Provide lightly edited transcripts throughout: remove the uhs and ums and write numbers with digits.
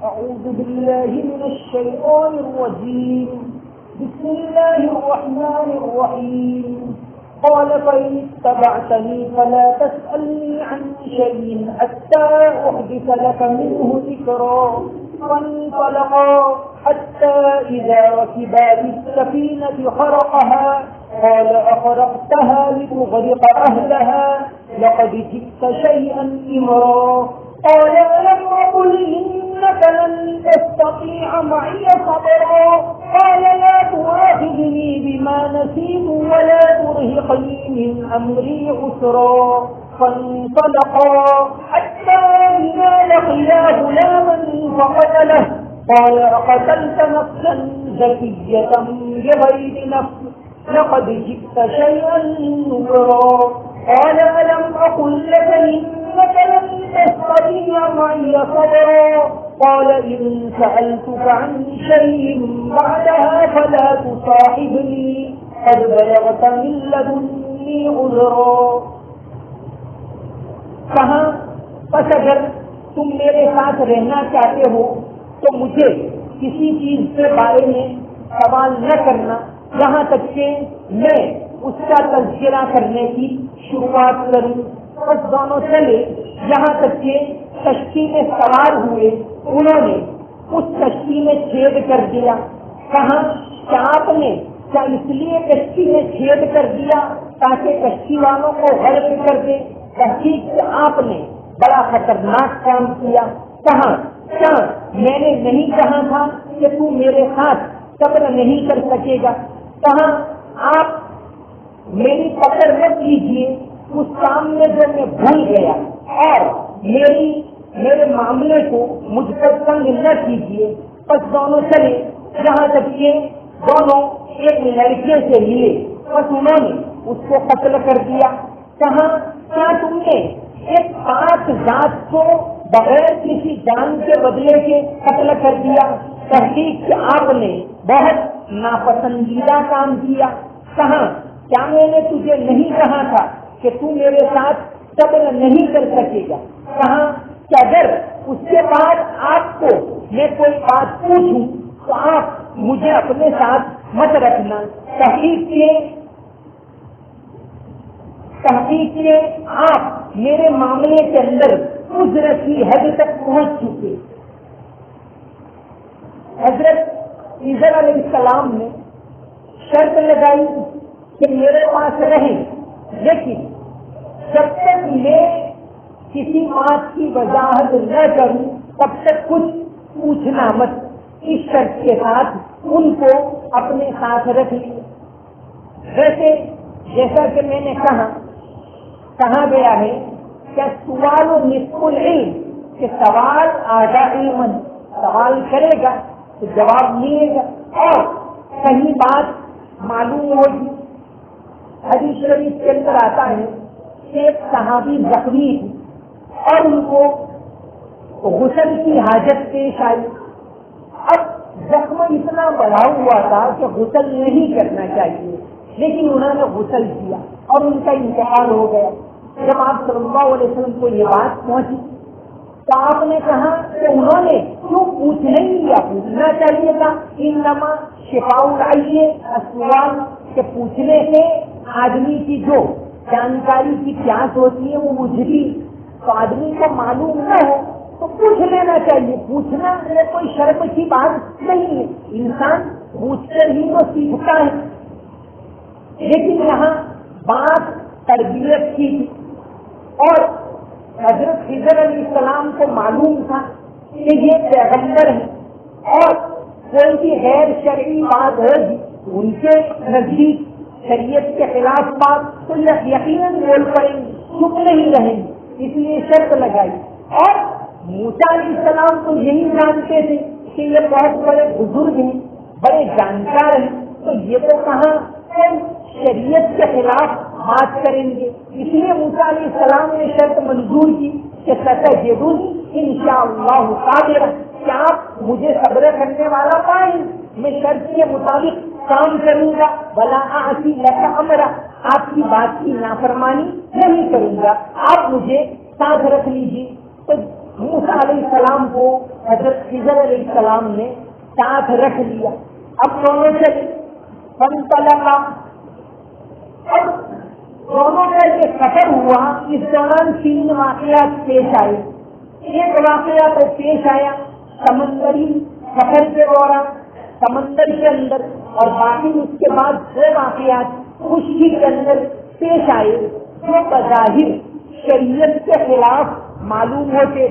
أعوذ بالله من الشيطان الرجيم. بسم الله الرحمن الرحيم. قال فإن اتبعتني فلا تسألني عن شيء حتى أحدث لك منه ذكرا. فانطلقا حتى إذا ركبا في السفينة خرقها قال أخرقتها لتغرق أهلها لقد جئت شيئا إمرا. قال ألم أقل إنك لن تستطيع معي صبرا. قال لا تؤاخذني بما نسيت ولا ترهقني من أمري عسرا. فانطلقا حتى إذا لقيا غلاما فقتله قال أقتلت نفسا زكية بغير نفس لقد جئت شيئا نكرا. قال ألم أقل لك إنك لن تستطيع معي صبرا. قال إن سألتك عن شيء بعدها فلا تصاحبني قد بلغت من لدني عذرا. کہاں پس اگر تم میرے ساتھ رہنا چاہتے ہو تو مجھے کسی چیز کے بارے میں سوال نہ کرنا یہاں تک کہ میں اس کا تذکرہ کرنے کی شروعات کروں. بس دونوں چلے یہاں تک کہ کشتی میں سوار ہوئے. انہوں نے اس کشتی میں چھید کر دیا. کہاں کیا آپ نے کیا اس لیے کشتی میں چھید کر دیا تاکہ کشتی والوں کو غرق کر دے؟ تحقیق آپ نے بڑا خطرناک کام کیا. کہاں کیا میں نے نہیں کہا تھا کہ تو میرے ساتھ صبر نہیں کر سکے گا؟ کہاں آپ میری پکڑ مت لیجیے اس کام میں جو میں بھول گیا اور میرے معاملے کو مجھ پر تنگ نہ کیجیے. بس دونوں چلے یہاں تک کہ دونوں ایک لڑکے سے لیے. بس انہوں نے اس کو قتل کر دیا. کہاں کیا تم نے ایک پاک ذات کو بغیر کسی جان کے بدلے کے قتل کر دیا؟ تحقیق آپ نے بہت ناپسندیدہ کام کیا. کہاں کیا میں نے تجھے نہیں کہا تھا کہ تو میرے ساتھ صبر نہیں کر سکے گا؟ کہاں کہ اگر اس کے بعد آپ کو میں کوئی بات پوچھوں تو آپ مجھے اپنے ساتھ مت رکھنا. تحقیق کے آپ میرے معاملے کے اندر عذر کی حد تک پہنچ چکے. حضرت خضر علیہ السلام نے شرط لگائی کہ میرے پاس رہیں لیکن جب تک میں کسی بات کی وضاحت نہ کروں تب تک کچھ پوچھنا مت. اس شرط کے ساتھ ان کو اپنے ساتھ رکھ لیا. ویسے جیسا کہ میں نے کہا گیا ہے کہ سوال و نصف العلم کہ سوال آدھا علم، سوال کرے گا تو جواب ملے گا اور صحیح بات معلوم ہوگی. حدیث شریف کے اندر آتا ہے کہ ایک صحابی زخمی تھی اور ان کو غسل کی حاجت پیش آئی. اب زخم اتنا بڑھا ہوا تھا کہ غسل نہیں کرنا چاہیے لیکن انہوں نے غسل کیا اور ان کا انتقال ہو گیا. جب آپ صلی اللہ علیہ وسلم کو یہ بات پہنچی تو آپ نے کہا کہ انہوں نے کیوں پوچھ نہیں لیا؟ پوچھنا چاہیے تھا. انما شفاء العی السؤال کہ پوچھنے سے آدمی کی جو جانکاری کی پیاس ہوتی ہے وہ بجھتی. تو آدمی کو معلوم نہ ہو تو پوچھ لینا چاہیے. پوچھنا کوئی شرم کی بات نہیں ہے. انسان پوچھ کر ہی تو سیکھتا ہے. لیکن یہاں بات تربیت کی تھی اور حضرت خضر علیہ السلام کو معلوم تھا کہ یہ پیغمبر ہے اور کوئی بھی غیر شرعی بات ہوگی ان کے نزدیک شریعت کے خلاف بات تو یقیناً بول پڑیں گے، چپ نہیں رہیں گے. اس لیے شرط لگائی. اور موسیٰ علیہ السلام تو یہی جانتے تھے کہ یہ بہت بڑے بزرگ ہیں، بڑے جانکار ہیں، تو یہ تو کہاں شریعت کے خلاف بات کریں گے. اس لیے موسیٰ علیہ السلام نے شرط منظور کی کہ ستجدونی انشاءاللہ صابرا کہ آپ مجھے صبر کرنے والا پائیں. میں شرط کے مطابق کام کروں گا. ولا اعصی لک امرا آپ کی بات کی نافرمانی نہیں کروں گا. آپ مجھے ساتھ رکھ لیجیے. تو موسیٰ علیہ السلام کو حضرت خضر علیہ السلام نے ساتھ رکھ لیا. اب دونوں چلے فانطلقا. اب دونوں کا یہ سفر ہوا. اس دوران 3 واقعات پیش آئے. ایک واقعہ تو پیش آیا سمندری سفر کے دوران سمندر کے اندر, اور باقی اس کے بعد 2 واقعات خشکی کے اندر پیش آئے جو بظاہر شریعت کے خلاف معلوم ہوتے.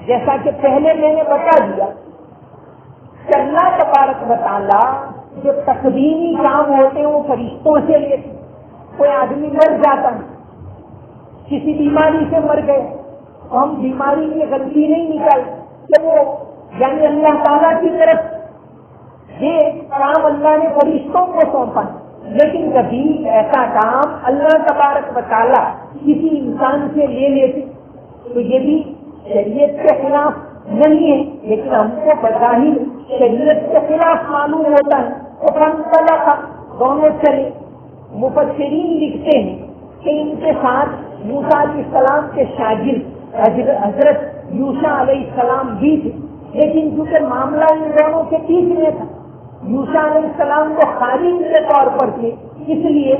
جیسا کہ پہلے میں نے بتا دیا کہ اللہ تبارک و تعالیٰ جو تقدیمی کام ہوتے ہیں وہ فرشتوں سے لیتے. کوئی آدمی مر جاتا ہے, کسی بیماری سے مر گئے, تو ہم بیماری کی غلطی نہیں نکال کہ وہ یعنی اللہ تعالیٰ کی طرف یہ کام اللہ نے فرشتوں کو سونپا. لیکن کبھی ایسا کام اللہ تبارک و تعالیٰ کسی انسان سے لے لیتے تو یہ بھی شریعت کے خلاف نہیں ہے, لیکن ہم کو بظاہر شریعت کے خلاف معلوم ہوتا ہے. تو فانطلقا, دونوں چلے. مفسرین لکھتے ہیں کہ ان کے ساتھ موسیٰ علیہ السلام کے شاگرد حضرت یوشع علیہ السلام بھی تھے, لیکن چونکہ معاملہ ان دونوں کے بیچ میں تھا, یوشع علیہ السلام کو خارج کے طور پر تھے, اس لیے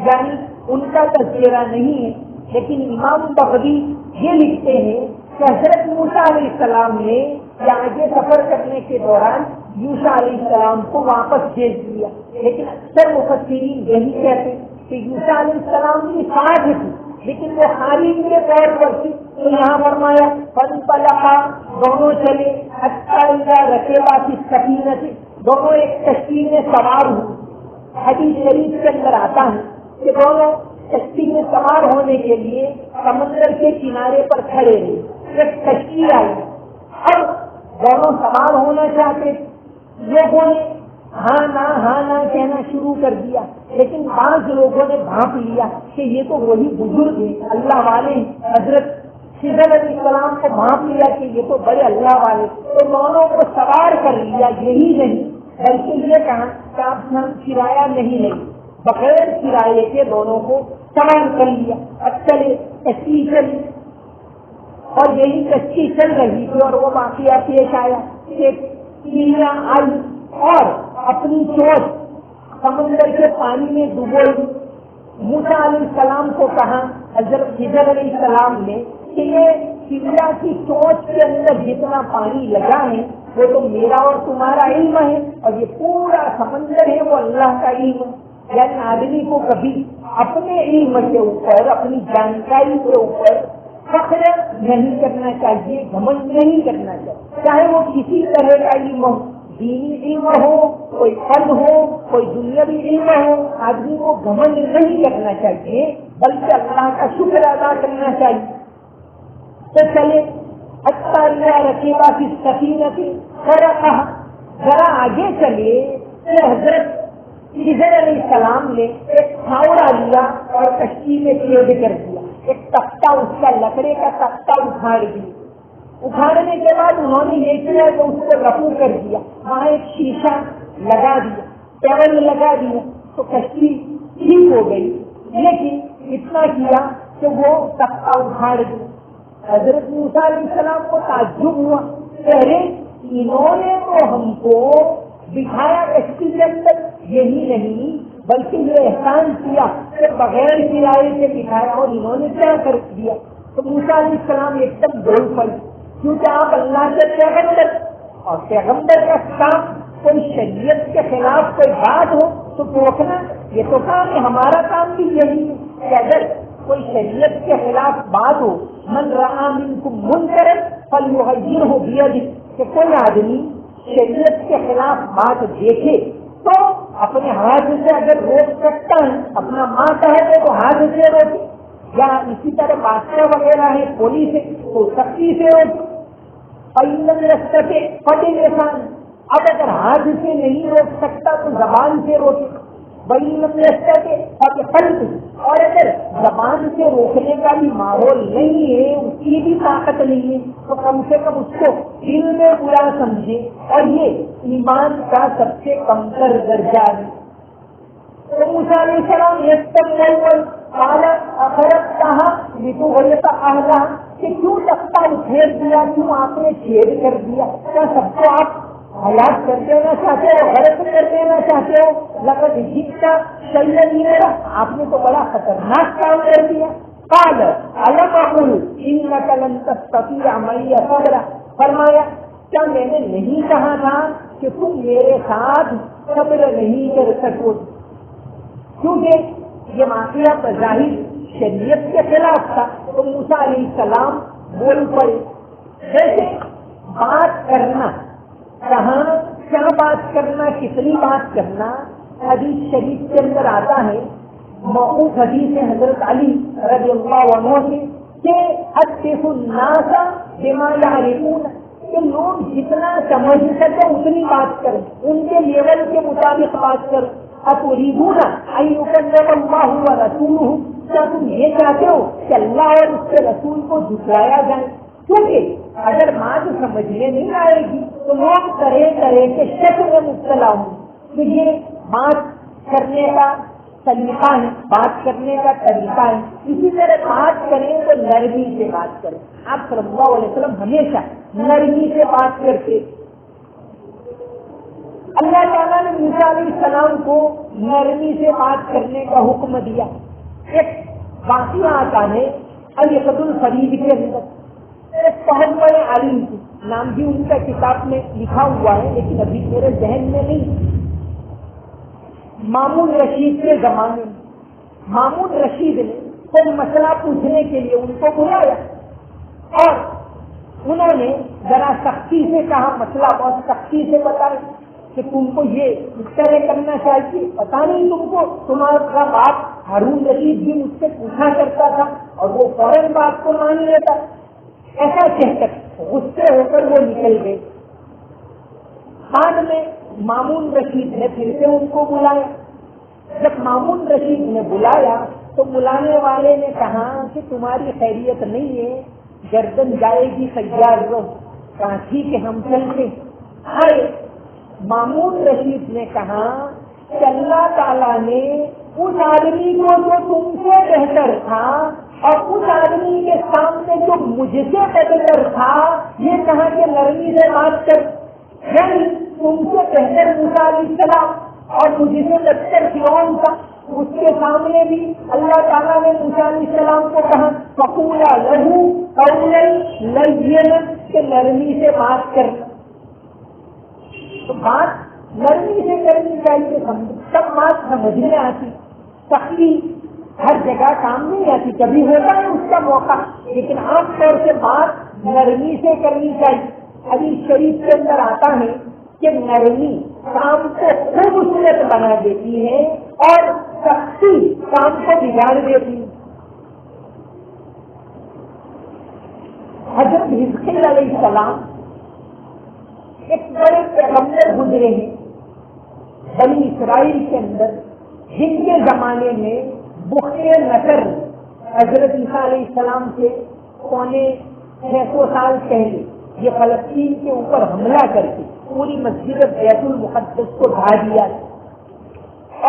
یعنی ان کا تذکرہ نہیں ہے. لیکن امام بغوی یہ لکھتے ہیں کہ حضرت موسیٰ علیہ السلام نے آگے سفر کرنے کے دوران یوشع علیہ السلام کو واپس بھیج دیا. لیکن اکثر مفسرین یہی کہتے کہ یوشع علیہ السلام کی ساتھ تھی لیکن وہ خارج کے طور پر تھی. تو یہاں فرمایا فانطلقا, دونوں چلے حتی اذا رکبا فی السفینۃ, دونوں ایک کشتی میں سوار ہوئے. حدیث شریف کے اندر آتا ہے کہ دونوں کشتی میں سوار ہونے کے لیے سمندر کے کنارے پر کھڑے رہے. ایک کشتی آئی, اب دونوں سوار ہونا چاہتے, لوگوں نے ہاں نہ کہنا شروع کر دیا. لیکن بعض لوگوں نے بھانپ لیا کہ یہ تو وہی بزرگ ہیں, اللہ والے. حضرت خضر علیہ السلام کو بھانپ لیا کہ یہ تو بڑے اللہ والے, تو دونوں کو سوار کر لیا. یہی نہیں بلکہ یہ کہا کہ آپ ہم کرایہ نہیں لیں, بغیر کرائے کے دونوں کو سوار کر لیا. اب چلے کشتی چلی, اور یہی کشتی چل رہی تھی اور وہ واقعہ پیش آیا کہ چڑیا آئی اور اپنی چوٹ سمندر کے پانی میں ڈبوئی. موسیٰ علیہ السلام کو کہا حضرت خضر علیہ السلام نے کہ یہ چڑیا کی چوٹ کے اندر جتنا پانی لگا ہے وہ تو میرا اور تمہارا علم ہے, اور یہ پورا سمندر ہے وہ اللہ کا علم ہے. یعنی آدمی کو کبھی اپنے علم کے اوپر اپنی جانکاری کے اوپر فخر نہیں کرنا چاہیے, گھمنڈ نہیں کرنا چاہیے, چاہے وہ کسی طرح کا علم ہو, دینی علم ہو, کوئی فن ہو, کوئی دنیاوی علم ہو. آدمی کو گھمنڈ نہیں کرنا چاہیے بلکہ اللہ کا شکر ادا کرنا چاہیے. تو چلے حتی اذا رکبا فی السفینۃ غرقھا, ذرا آگے چلے کہ حضرت خضر علیہ السلام نے ایک پھاوڑا لیا اور کشتی میں قید کر دیا. ایک تختہ, اس کا لکڑے کا تختہ اکھاڑ دیا. اکھاڑنے کے بعد انہوں نے یہ کیا کہ اس کو رفو کر دیا, وہاں ایک شیشہ لگا دیا, ٹیبل لگا دیا, تو کشتی ٹھیک ہو گئی. لیکن اتنا کیا کہ وہ تختہ اکھاڑ دیا. حضرت موسیٰ علیہ السلام کو تعجب ہوا کہ ارے انہوں نے تو ہم کو بٹھایا کشتی کے اندر, یہی نہیں بلکہ یہ احسان کیا کہ بغیر کرائے سے بٹھایا, اور انہوں نے کیا کر دیا. تو موسیٰ علیہ السلام ایک دم ڈول پڑے, کیونکہ آپ اللہ کے پیغمبر, اور پیغمبر کا کام کوئی شریعت کے خلاف کوئی بات ہو تو ٹوکنا یہ تو کام ہے. ہمارا کام بھی یہی ہے کہ اگر کوئی شریعت کے خلاف بات ہو, من رأى منکم منکرا فلیغیرہ بیدہ, کہ کوئی آدمی شریعت کے خلاف بات دیکھے تو اپنے ہاتھ سے اگر روک سکتا ہے, اپنا ماں کہے تو ہاتھ سے روکے, یا اسی طرح بادشاہ وغیرہ ہے, پولیس ہے, تو سختی سے روکے. فَإِنَّ الْيَسْتَطِعْ فَبِلِسَانِهِ, اب اگر ہاتھ سے نہیں روک سکتا تو زبان سے روکے. وَإِنَّ الْيَسْتَطِعْ فَبِقَلْبِهِ, اور اگر زبان سے روکنے کا بھی ماحول نہیں ہے, اس کی بھی طاقت نہیں ہے, تو کم سے کم اس کو دل میں برا سمجھے, اور یہ ایمان کا سب سے کمتر درجہ ہے. تو موسیٰ علیہ السلام قال أخرجتها لتغرق أهلها, کہ کیوں تختہ اتھیڑ دیا، کیوں آپ نے چھید کر دیا، کیا سب کو آپ ہلاک کر دینا چاہتے ہو، غرق کر دینا چاہتے ہو؟ لقد جئت شیئا نکرا، آپ نے تو بڑا خطرناک کام کر دیا۔ قال الم اقل انک لن تستطیع معی صبرا، فرمایا کیا میں نے نہیں کہا تھا کہ تم میرے ساتھ صبر نہیں کر سکو؟ کیونکہ یہ واقعہ بظاہر شریعت کے خلاف تھا، تو موسیٰ علیہ السلام بول پڑے۔ جیسے بات کرنا، کہاں کیا بات کرنا، کتنی بات کرنا، حدیث شریف کے اندر آتا ہے، موقوف حدیث حضرت علی رضی اللہ عنہ سے کہ حدث الناس بما یعرفون، کہ لوگ جتنا سمجھ سکے اتنی بات کریں، ان کے لیول کے مطابق بات کریں۔ اتریدون ان یکلم اللہ ورسولہ، کیا تم یہ چاہتے ہو کہ اللہ اور اس کے رسول کو جھٹلایا جائے؟ کیونکہ اگر بات سمجھنے نہیں آئے گی تو لوگ طرح طرح کے شک میں مبتلا ہوں۔ تو یہ بات کرنے کا طریقہ ہے، بات کرنے کا طریقہ ہے۔ اسی طرح بات کریں تو نرمی سے بات کریں۔ آپ صلی اللہ علیہ وسلم ہمیشہ نرمی سے بات کرتے۔ اللہ تعالیٰ نے موسیٰ علیہ السلام کو نرمی سے بات کرنے کا حکم دیا۔ ایک واقعہ آتا ہے العقد الفرید کے اندر، ایک بہت بڑے عالم تھے، نام بھی ان کا کتاب میں لکھا ہوا ہے لیکن ابھی میرے ذہن میں نہیں۔ مامون رشید کے زمانے میں مامون رشید نے کوئی مسئلہ پوچھنے کے لیے ان کو بلایا اور انہوں نے ذرا سختی سے کہا، مسئلہ بہت سختی سے بتایا کہ تم کو یہ اس طرح کرنا چاہیے، پتا نہیں تم کو، تمہارا باپ ہارون رشید بھی مجھ سے پوچھا کرتا تھا اور وہ فوراً بات کو مان لیتا۔ ایسا کہہ کر غصے ہو کر وہ نکل گئے۔ بعد میں مامون رشید نے پھر سے ان کو بلایا۔ جب مامون رشید نے بلایا تو بلانے والے نے کہا کہ تمہاری خیریت نہیں ہے، گردن جائے گی، تیار رہو۔ کہا ٹھیک ہے ہم چلتے۔ آئے مامون رشید نے کہا کہ اللہ تعالیٰ نے اس آدمی کو جو تم سے بہتر تھا اور اس آدمی کے سامنے جو مجھ سے بدتر تھا یہ کہا کہ نرمی سے بات کر، یعنی تم سے بہتر موسیٰ علیہ السلام اور مجھ سے بدتر فرعون تھا، اس کے سامنے بھی اللہ تعالیٰ نے موسیٰ علیہ السلام کو کہا فقولا لہ قولا لینا، کہ نرمی سے بات کرنا۔ تو بات نرمی سے کرنی چاہیے، سب بات سمجھ میں آتی، سختی ہر جگہ کام نہیں آتی، کبھی ہوتا ہے اس کا موقع، لیکن عام طور سے بات نرمی سے کرنی چاہیے۔ حدیث شریف کے اندر آتا ہے کہ نرمی کام کو خوبصورت بنا دیتی ہے اور سختی کام کو بگاڑ دیتی ہے۔ حضرت حزقیل علیہ السلام ایک بڑے پیغمبر گزرے ہیں بنی اسرائیل کے اندر، جن کے زمانے میں بخت نصر حضرت عیسیٰ علیہ السلام سے 600 سال پہلے یہ فلسطین کے اوپر حملہ کر کے پوری مسجد بیت المقدس کو ڈھا دیا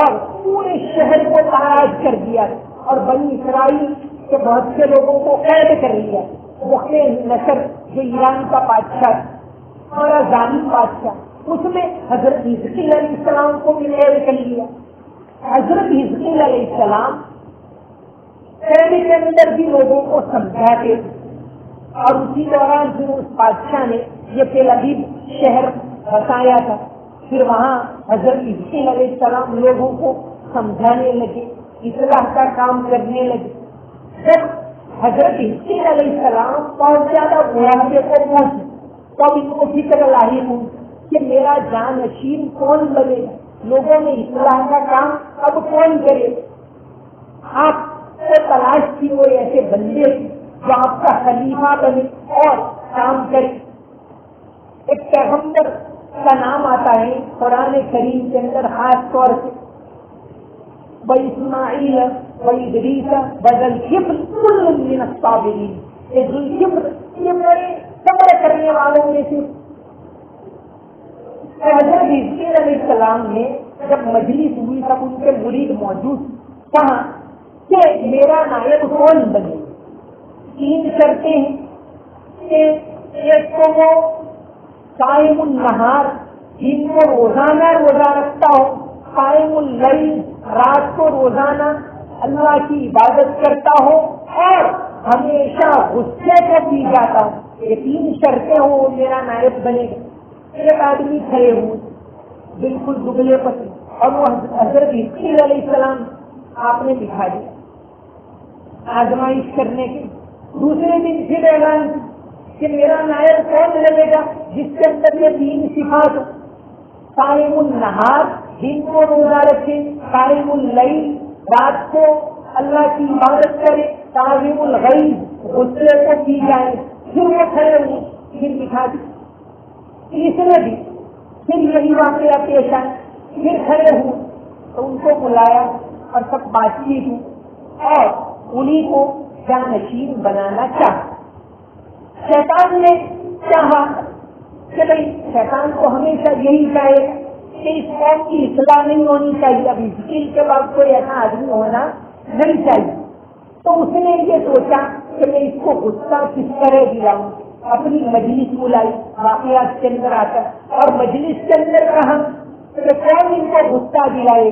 اور پورے شہر کو تاراج کر دیا اور بنی اسرائیل کے بہت سے لوگوں کو قید کر لیا۔ بخت نصر جو ایران کا بادشاہ اور ظالم بادشاہ، اس میں حضرت حزقیل علیہ السلام کو بھی قید کر لیا۔ حضرت حزقیل علیہ السلام قید کے اندر بھی لوگوں کو سمجھاتے اور اسی دوران پھر اس بادشاہ نے یہ تل ابیب شہر بسایا تھا، پھر وہاں حضرت حزقیل علیہ السلام لوگوں کو سمجھانے لگے، اصلاح کا کام کرنے لگے۔ جب حضرت حزقیل علیہ السلام بہت زیادہ بڑھاپے کو پہنچے تب ان کو فکر لاحق ہوں کہ میرا جانشین کون بنے گا، لوگوں میں اصلاح کا کام اب کون کرے۔ آپ کو تلاش کی وہ ایسے بندے جو آپ کا خلیفہ بنے اور کام کرے۔ ایک پیغمبر کا نام آتا ہے قرآن کریم کے اندر خاص طور سے، وَإِسْمَاعِيلَ وَإِدْرِيسَ وَذُوالْكِفْلِ كُلٌّ مِّنَ الصَّابِرِينَ، یہ ذوالکفل یہ بڑے صبر کرنے والوں میں سے۔ حضرت حزقیل علیہ السلام نے جب مجلس ہوئی تب ان کے مرید موجود، کہا کہ میرا نائب کون بنے، 3 شرطیں ہیں کہ ایک تو وہ قائم النہار، دن کو روزانہ روزہ رکھتا ہو، قائم اللیل، رات کو روزانہ اللہ کی عبادت کرتا ہو، اور ہمیشہ غصے کو پی جاتا ہو۔ یہ 3 شرطیں ہوں وہ میرا نائب بنے گا۔ ایک آدمی کھڑے ہوئے بالکل دبلے پتلے، اور وہ حضرت اسماعیل علیہ السلام آپ نے دکھا دیا آزمائش کرنے کے۔ دوسرے دن پھر اعلان کہ میرا نائب کون لگے گا جس کے اندر یہ 3 صفات ہو، قائم النہار، دن کو روزہ رکھے، قائم اللیل، رات کو اللہ کی عبادت کرے، قائم الغیظ، غصے کو پی جائے۔ پھر وہ کھڑے ہوئے، پھر دکھا دی۔ تیسرے دن پھر یہی واقعہ پیش آئے، پھر کھڑے ہوئے تو ان کو بلایا اور سب بات چیت ہوئی، اور انہیں کو جانشین بنانا چاہا۔ شیطان نے چاہا کہ بھئی شیطان کو ہمیشہ یہی چاہے کہ اس قوم کی اصلاح نہیں ہونی چاہیے، ابھی اسکیل کے بعد کوئی ایسا آدمی ہونا نہیں چاہیے۔ تو اس نے یہ سوچا کہ میں اس کو غصہ کس طرح دلاؤں، اپنی مجلس بلائی، واقعات کے اندر آتا، اور مجلس کے اندر کہا کہ کون ان کو غصہ دلائے،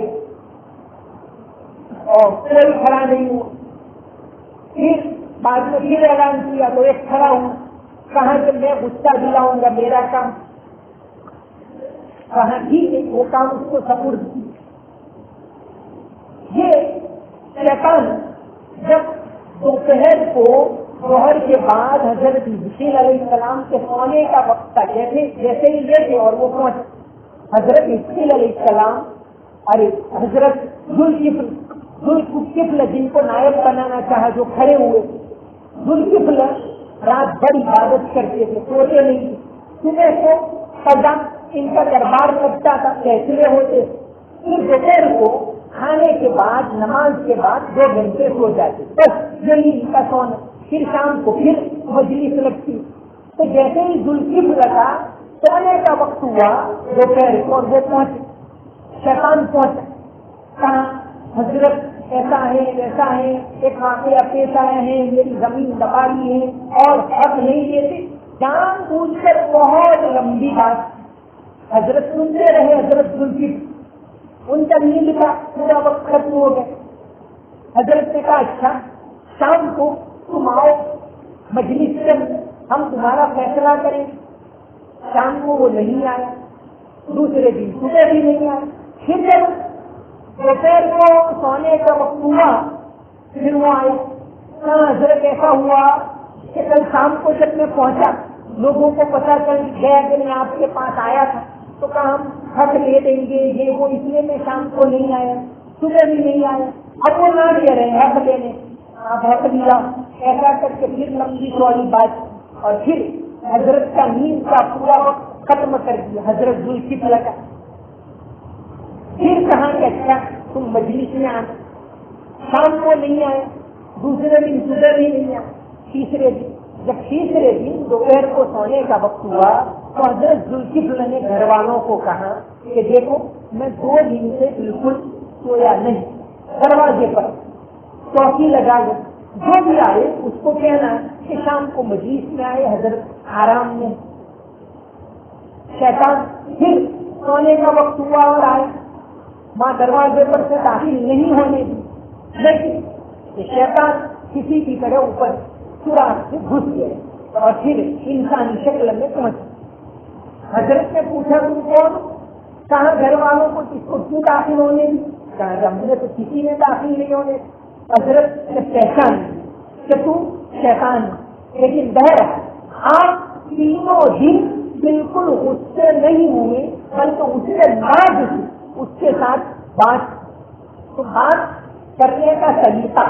اور کوئی کھڑا نہیں ہوا۔ پھر بعد میں پھر اعلان کیا تو ایک کھڑا ہوا، کہا کہ میں غصہ دلاؤں گا، میرا کام۔ کہا ٹھیک ہے، وہ کام اس کو سپرد کیا۔ یہ شیطان جب دوپہر کو ظہر کے بعد حضرت اسماعیل علیہ السلام کے سونے کا وقت تھا، جیسے ہی یہ تھے اور وہ پہنچ، حضرت اسماعیل علیہ السلام، ارے حضرت ذوالکفل جن کو نائب بنانا چاہا، جو کھڑے ہوئے، ذوالکفل رات بھر عبادت کرتے تھے، سوتے نہیں تھے، صبح کو قضا ان کا دربار لگتا تھا، فیصلے ہوتے، پھر دوپہر کو کھانے کے بعد، نماز کے بعد 2 گھنٹے سو جاتے، بس یہی ان کا سونا۔ پھر شام کو پھر مجلس لگتی۔ تو جیسے ہی ذوالکفل کا سونے کا وقت ہوا دوپہر کو، اور وہ پہنچے، شیطان پہنچا، کہا حضرت ایسا ہے ویسا ہے، ایک واقعہ پیش آیا ہے، میری زمین دبا لی ہے اور حق نہیں دیتے، جان بوجھ کر بہت لمبی بات۔ حضرت سنتے رہے، حضرت ذوالکفل، ان کا نیند کا پورا وقت ختم ہو گیا۔ حضرت نے کہا اچھا شام کو تم آؤ مجلس سے، ہم تمہارا فیصلہ کریں۔ شام کو وہ نہیں آیا، دوسرے دن صبح بھی نہیں آیا، پھر جب دوپہر کو سونے کا وقت ہوا پھر وہ آیا۔ حضرت ایسا ہوا کہ کل شام کو جب میں پہنچا، لوگوں کو پتا چل گیا کہ میں آپ کے پاس آیا تھا، تو کہا ہم حق لے دیں گے، یہ وہ، اس لیے میں شام کو نہیں آیا، صبح بھی نہیں آیا۔ اب وہ نہ دے رہے حق لینے، آپ حق لیا، ایسا کر کے پھر لمبی چوڑی بات، اور پھر حضرت کا نیند کا پورا وقت ختم کر دیا حضرت ذوالکفل کا۔ پھر کہا کہ اچھا تم مجلس میں آنا، شام کو نہیں آیا، دوسرے دن صبح بھی نہیں آیا، تیسرے دن، جب تیسرے دن دوپہر کو سونے کا وقت ہوا تو حضرت ذوالکفل نے گھر والوں کو کہا کہ دیکھو میں 2 دن سے بالکل سویا نہیں، دروازے پر چوکی لگا دو، جو بھی آئے اس کو کہنا کہ شام کو مجلس میں آئے، حضرت آرام میں۔ شیطان پھر سونے کا وقت ہوا اور آئے، ماں دروازے پر سے داخل نہیں ہونے دی، لیکن یہ شیطان کسی کی طرح اوپر سوراخ سے گھس گئے اور پھر انسانی شکل میں پہنچے۔ حضرت نے پوچھا تم کون؟ کہاں گھر والوں کو کس کو کیوں داخل ہونے دی؟ کہا ہم نے تو کسی نے داخل نہیں ہونے۔ حضرت نے پہچان کہ تم شیطان ہے، لیکن بہرحال آپ تینوں دن بالکل غصے نہیں ہوئے، بلکہ اس سے بعد اس کے ساتھ بات کرنے کا سلیقہ،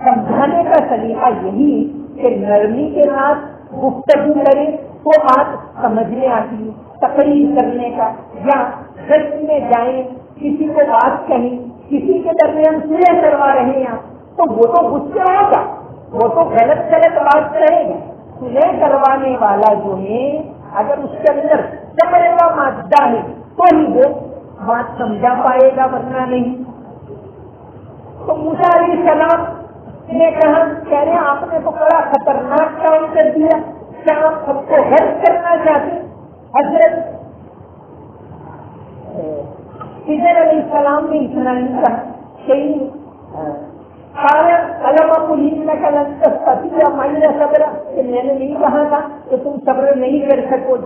سمجھانے کا سلیقہ یہی کہ نرمی کے ساتھ گفتگو کرے تو بات سمجھ میں آتی ہے۔ تقریر کرنے کا یا گشت میں جائیں، کسی کو بات کہیں، کسی کے درمیان سلح کروا رہے ہیں تو وہ تو غصے ہوگا، وہ تو غلط بات کرے گا۔ سلح کروانے والا جو ہے اگر اس کے اندر چمڑے کا مادہ ہے تو ہی وہ بات سمجھا پائے گا، ورنہ نہیں۔ تو موسیٰ علیہ السلام نے کہا کہہ رہے آپ نے تو بڑا خطرناک کام کر دیا، کیا آپ سب کو غرق کرنا چاہتے؟ حضرت خضر علیہ السلام نے اتنا نہیں کہا کہ میں نے نہیں کہا تھا کہ تم صبر نہیں کر سکو۔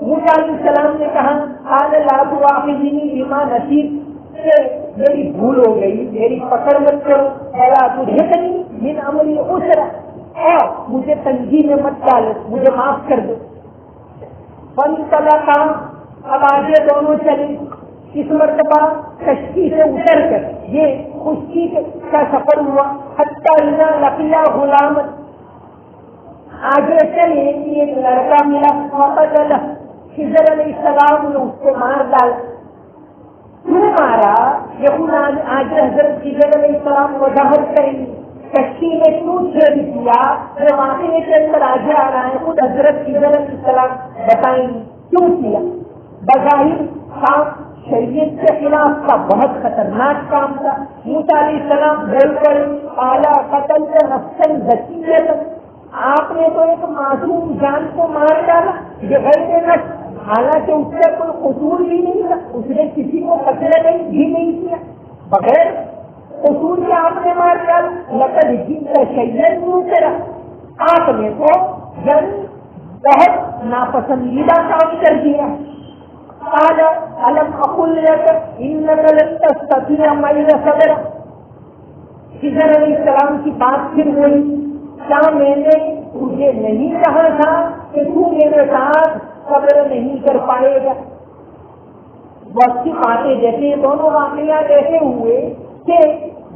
موسیٰ علیہ السلام نے کہا کہ میری بھول ہو گئی، میری پکڑ مت کرو، من عملی عسرا، اور مجھے تنگی میں مت ڈالو، مجھے معاف کر دو۔ فانطلقا، اب آگے دونوں چلے، اس مرتبہ کشتی سے اتر کر یہ خشکی کا سفر ہوا، حتی اذا لقیا غلاما، آگے چلے ایک لڑکا ملا، فقتلہ، خضر علیہ السلام نے اس کو مار ڈالا۔ کیوں مارا؟ یقین آگے حضرت خضر علیہ السلام وضاحت کریں گے کشتی نے کیوں چھیڑ دیا، جو واقعے کے اندر آگے آ رہا ہے خود حضرت خضر علیہ السلام بتائیں گے کیوں کیا۔ بظاہر کام شریعت کے خلاف کا بہت خطرناک کام تھا۔ موسیٰ علیہ السلام بول پڑے، اعلیٰ قتل سے نفسا ذکیۃ، آپ نے تو ایک معصوم جان کو مار ڈالا بغیر نفس، حالانکہ اس کا کوئی قصور بھی نہیں تھا، اس نے کسی کو قتل بھی نہیں کیا، بغیر قصور کے آپ نے مار ڈالا۔ لقد جئت شیئا نکرا، آپ نے تو یعنی بہت ناپسندیدہ کام کر دیا۔ قال الم اقل لك انك لن تستطيع معي صبرا، خضر علیہ السلام کی بات پھر ہوئی، کیا میں نے تجھے نہیں کہا تھا کہ تو میرے ساتھ صبر نہیں کر پائے گا؟ وقت کی باتیں جیسے دونوں واقعات ایسے ہوئے کہ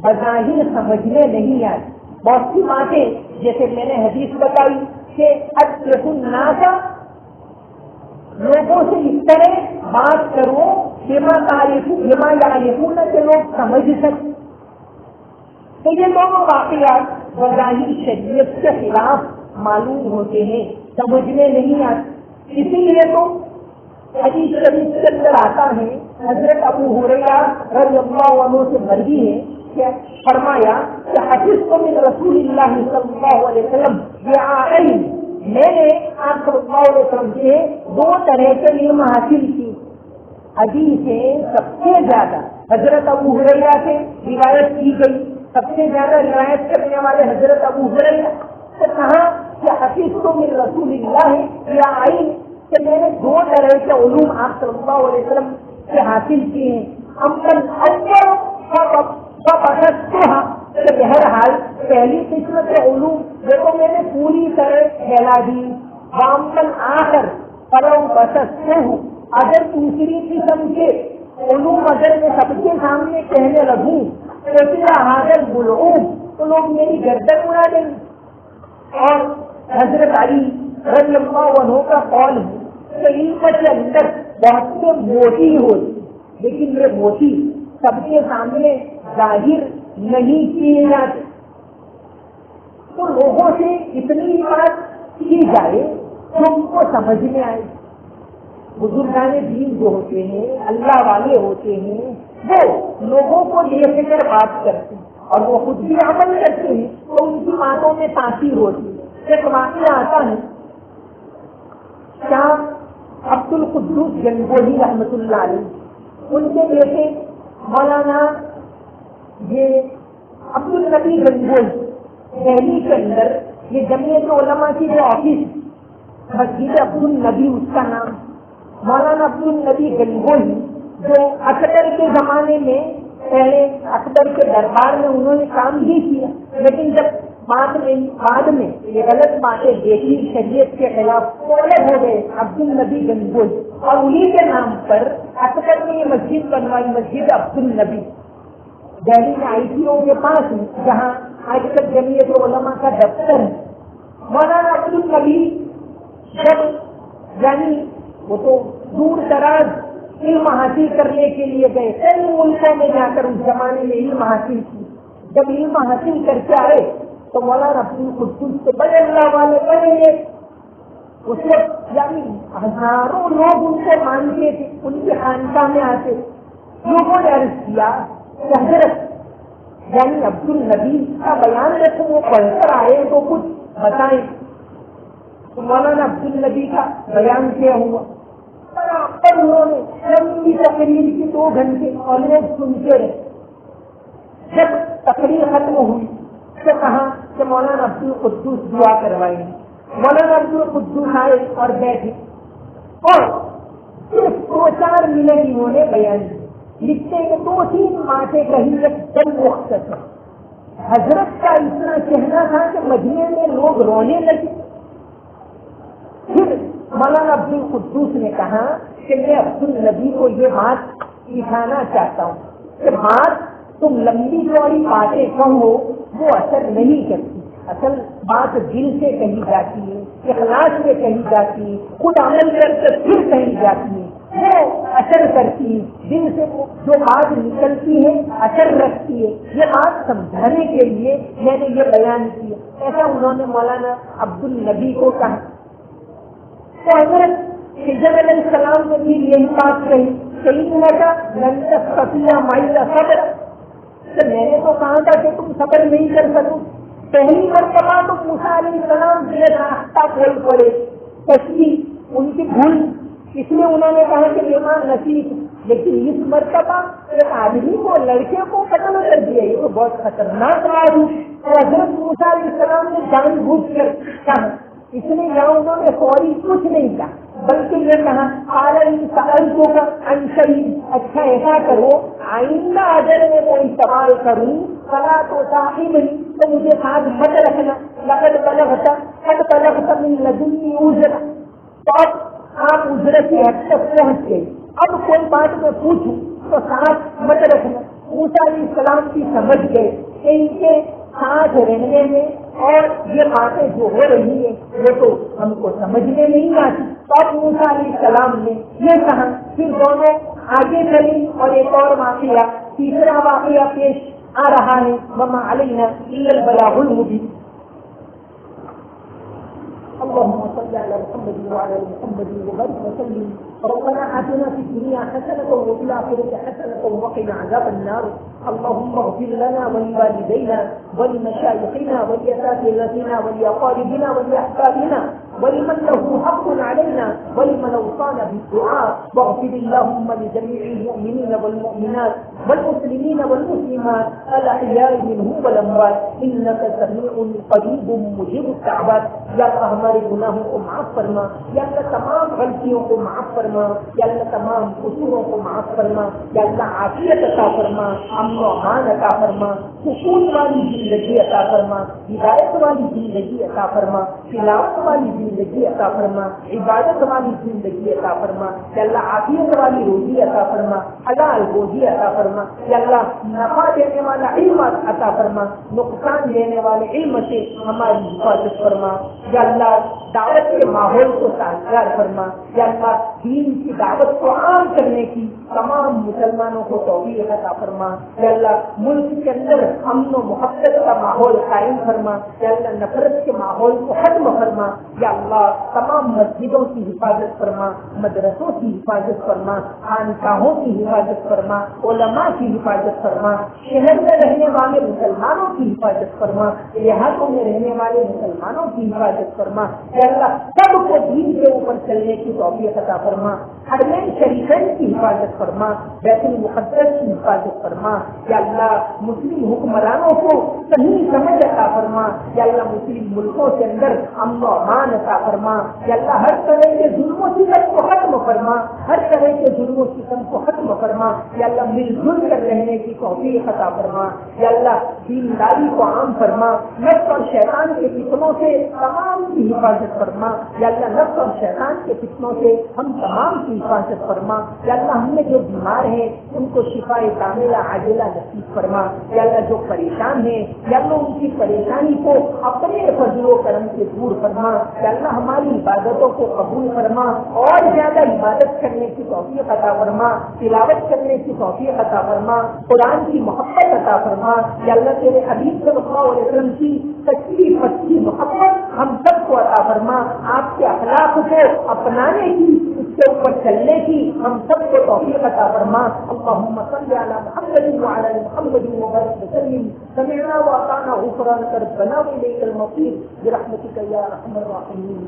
بظاہر سمجھنے نہیں آئی، بہت سی باتیں جیسے میں نے حدیث بتائی کہ اشرف الناس، لوگوں سے اس طرح بات کرو بما یعرفون کہ لوگ سمجھ سکیں۔ تو یہ دونوں واقعات بظاہر شریعت کے خلاف معلوم ہوتے ہیں، سمجھنے نہیں آتے، اسی لیے تو حدیث شریف کے اندر آتا ہے، حضرت ابو ہریرہ رضی اللہ عنہ سے مروی ہے کہ فرمایا کہ حفظت من رسول اللہ صلی اللہ علیہ وسلم بیعین، میں نے آپ صلی اللہ علیہ وسلم سے 2 طرح کے علم حاصل کی۔ حدیث سے سب سے زیادہ حضرت ابو ہریرہ سے روایت کی گئی، سب سے زیادہ روایت کرنے والے حضرت ابو ہریرہ، تو کہا کہ حفظت من رسول اللہ بیعین، کہ میں نے 2 طرح کے علوم آپ صلی اللہ علیہ وسلم سے حاصل کیے ہیں۔ امن اول کہ بہرحال پہلی قسم کے علوم جو تو میں نے پوری طرح پھیلا دی، وامن آخر فلو بسطتہ، اگر دوسری قسم کے علوم اگر میں سب کے سامنے کہنے لگوں تو تیرا حاضر بلعوم، تو لوگ میری گردن اڑا دیں گے۔ اور حضرت علی رضی اللہ عنہ کا قول ہے کہ علم کے اندر بہت سے موتی ہوتی، لیکن یہ موتی سب کے سامنے ظاہر نہیں کیے جاتے، تو لوگوں سے اتنی بات کی جائے جو ان کو سمجھ میں آئے۔ بزرگان دین جو ہوتے ہیں، اللہ والے ہوتے ہیں، وہ لوگوں کو لے کر بات کرتے ہیں اور وہ خود بھی عمل کرتے ہیں، تو ان کی باتوں میں تاثیر ہوتی ہے۔ ایک واقعہ آتا ہے، شاہ عبد القدوس گنگوہی رحمۃ اللہ علیہ، ان کے بیٹے مولانا یہ عبد النبی گنگوہی، دہلی کے اندر یہ جمعیت علماء کی جو آفس مسجد عبد النبی اس کا نام، مولانا عبد النبی گنگوہی جو اکبر کے زمانے میں، پہلے اکبر کے دربار میں انہوں نے کام بھی کیا، لیکن جب بعد میں یہ غلط باتیں دیکھی شریعت کے خلاف تو الگ ہو گئے عبد النبی گنگوہی، اور انہی کے نام پر اکبر نے یہ مسجد بنوائی، مسجد عبد النبی، دہلی میں ITO کے پاس جہاں آج تک جمعیت علماء کا دفتر ہے۔ مولانا عبد النبی جب یعنی وہ تو دور دراز علم حاصل کرنے کے لیے گئے، کئی ملکوں میں جا کر اس زمانے میں علم حاصل کی، جب علم حاصل کر کے آئے تو مولانا عبد القدوس سے بڑے اللہ والے بنے گئے، اس وقت یعنی ہزاروں لوگ ان کو مانتے تھے، ان کے خانقاہ میں آتے، لوگوں نے عرض کیا کہ حضرت یعنی عبد النبی کا بیان جب وہ پڑھ کر آئے تو کچھ بتائیں. تو مولانا عبد النبی کا بیان کیا ہوا برابر انہوں نے لمبی تقریر کی 2 گھنٹے اور لوگ سنتے رہے. جب تقریر ختم ہوئی تو کہا کہ مولانا عبد القدوس دعا کروائیں. مولانا عبد القدوس آئے اور بیٹھے اور صرف 2-4 منٹ انہوں نے بیان کی. لکھتے ہیں کہ 2-3 باتیں کہیں ایک دم مختصر. حضرت کا اتنا کہنا تھا کہ مدینے میں لوگ رونے لگے. پھر مولانا عبد القدوس نے کہا کہ میں عبد النبی کو یہ بات سکھانا چاہتا ہوں کہ بات تم لمبی چوڑی باتیں کہو وہ اثر نہیں کرتی. اصل بات دل سے کہی جاتی ہے, اخلاص سے کہی جاتی ہے, خود عمل کر کے پھر کہی جاتی ہے, وہ اثر کرتی ہے. دل سے جو بات نکلتی ہے اثر رکھتی ہے. یہ بات سمجھانے کے لیے میں نے یہ بیان کیا. ایسا انہوں نے مولانا عبد النبی کو کہا. تو حضرت خضر علیہ السلام نے بھی یہی بات کہی کہ لن تستطيع معي صبر. میں نے تو کہا تھا کہ تم صبر نہیں کر سکو. پہلی مرتبہ تو موسیٰ علیہ السلام سے راستہ کھول پڑے, تشریح ان کی بھول, اس لیے انہوں نے کہا کہ ایمان نصیب. لیکن اس مرتبہ ایک آدمی کو, لڑکے کو قتل کر دیا, یہ تو بہت خطرناک بات ہے. اور حضرت موسیٰ علیہ السلام نے جان بوجھ کر کہا, اس لیے یہاں انہوں نے فوری کچھ نہیں کہا بلکہ یہ کہا سألتو کا انشئی. اچھا ایسا کرو آئندہ اگر میں کوئی سوال کروں فلا تو صاحب تو مجھے ساتھ مت رکھنا. لقد بلغت من لدنی اجرا. تو اب آپ اجرت کی حد تک پہنچ گئے. اب کوئی بات میں پوچھوں تو ساتھ مت رکھنا. موسیٰ علیہ السلام کی سمجھ گئے کہ ان کے ساتھ رہنے میں اور یہ باتیں جو ہو رہی ہیں وہ تو ہم کو سمجھنے نہیں آتی. تو اب موسیٰ علیہ السلام نے یہ کہا. پھر دونوں آگے چلے اور ایک اور واقعہ, تیسرا واقعہ پیش آ رہا ہے. وما علینا الا البلاغ المبین. اللهم صل على محمد وعلى ال محمد وبارك وسلم. ربنا آتنا في الدنيا حسنة وفي الآخرة حسنة وقنا عذاب النار. اللهم اغفر لنا ولوالدينا ولمشايخنا ولأساتذتنا ولأقاربنا ولأحبابنا ولمن له حق علينا ولمن أوصانا بالدعاء. واغفر اللهم لجميع المؤمنين والمؤمنات والمسلمين والمسلمات الأحياء منهم والأموات إنك سميع قريب مجيب الدعوات. یا اللہ ہمارے گناہوں کو معاف فرما, یا اللہ تمام غلطیوں کو معاف فرما, یا اللہ تمام قصوروں کو معاف فرما, یا اللہ عافیت عطا فرما, امن و امان عطا فرما, سکون والی زندگی عطا فرما, ہدایت والی زندگی عطا فرما, تلاوت والی زندگی عطا فرما, عبادت والی زندگی عطا فرما, یا اللہ عافیت والی روزی عطا فرما, حلال روزی عطا فرما, یا اللہ نفع دینے والا علم عطا فرما, نقصان دینے والے علم سے ہماری حفاظت فرما. یا اللہ دعوت کے ماحول کو سازگار فرما. یا اللہ دین کی دعوت کو عام کرنے کی تمام مسلمانوں کو توفیق عطا فرما. یا اللہ ملک کے اندر امن و محبت کا ماحول قائم فرما. یا اللہ نفرت کے ماحول کو ختم فرما. یا اللہ تمام مسجدوں کی حفاظت فرما, مدرسوں کی حفاظت فرما, خانقاہوں کی حفاظت فرما, علماء کی حفاظت فرما, شہر میں رہنے والے مسلمانوں کی حفاظت فرما, دیہاتوں میں رہنے والے مسلمانوں کی حفاظت فرما. یا اللہ سب کو دین کے اوپر چلنے کی توفیق عطا فرما. حرمین شریفین کی حفاظت فرما, بیت المقدس کی حفاظت فرما. یا اللہ مسلم حکمرانوں کو صحیح سمجھ عطا فرما. یا اللہ مسلم ملکوں کے اندر امن و امان عطا فرما. یا اللہ ہر طرح کے ظلم و ستم کو ختم فرما, ہر طرح کے ظلم و ستم کو ختم فرما. یا اللہ مل جل کر رہنے کی توفیق عطا فرما. یا اللہ دینداری کو عام فرما. نفس اور شیطان کے فتنوں سے تمام کی حفاظت فرما. یا اللہ نفس اور شیطان کے فتنوں سے ہم تمام کی حفاظت فرما. یا اللہ ہم میں جو بیمار ہیں ان کو شفا کاملہ عاجلہ نصیب فرما. یا اللہ جو پریشان ہیں یا اللہ ان کی پریشانی کو اپنے فضل و کرم سے دور فرما. یا اللہ ہماری عبادتوں کو قبول فرما اور زیادہ عبادت کرنے کی توفیق عطا فرما, تلاوت کرنے کی توفیق عطا فرما, قرآن کی محبت عطا فرما. یا اللہ تیرے حبیب صلی اللہ علیہ وسلم کی سچی پکی محبت ہم سب کو عطا فرما, آپ کے اخلاق حق کو اپنانے کی، اس کے اوپر چلنے کی ہم سب کو توفیق عطا فرما۔ اللہم صل علی محمد وعلی آل محمد وبارک وسلم۔ سمعنا واطعنا غفرانک ربنا والیک المصیر برحمتک یا ارحم الراحمین۔